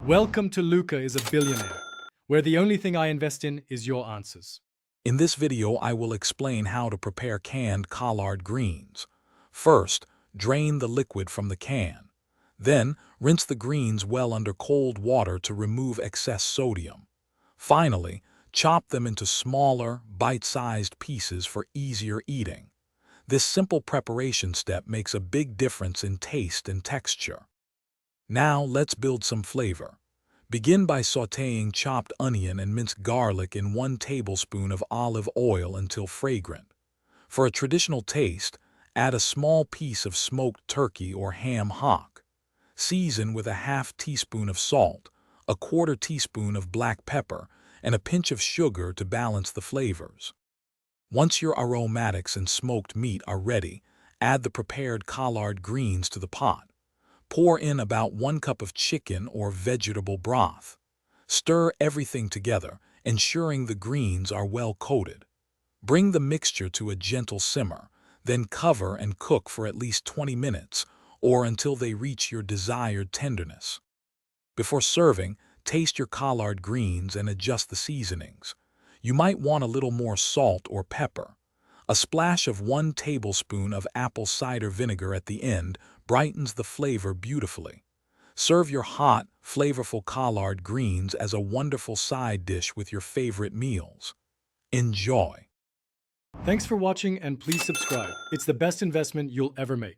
Welcome to Luca is a Billionaire, where the only thing I invest in is your answers. In this video, I will explain how to prepare canned collard greens. First, drain the liquid from the can. Then, rinse the greens well under cold water to remove excess sodium. Finally, chop them into smaller, bite-sized pieces for easier eating. This simple preparation step makes a big difference in taste and texture. Now, let's build some flavor. Begin by sautéing chopped onion and minced garlic in 1 tablespoon of olive oil until fragrant. For a traditional taste, add a small piece of smoked turkey or ham hock. Season with a ½ teaspoon of salt, a ¼ teaspoon of black pepper, and a pinch of sugar to balance the flavors. Once your aromatics and smoked meat are ready, add the prepared collard greens to the pot. Pour in about 1 cup of chicken or vegetable broth. Stir everything together, ensuring the greens are well coated. Bring the mixture to a gentle simmer, then cover and cook for at least 20 minutes or until they reach your desired tenderness. Before serving, taste your collard greens and adjust the seasonings. You might want a little more salt or pepper. A splash of 1 tablespoon of apple cider vinegar at the end brightens the flavor beautifully. Serve your hot, flavorful collard greens as a wonderful side dish with your favorite meals. Enjoy! Thanks for watching and please subscribe. It's the best investment you'll ever make.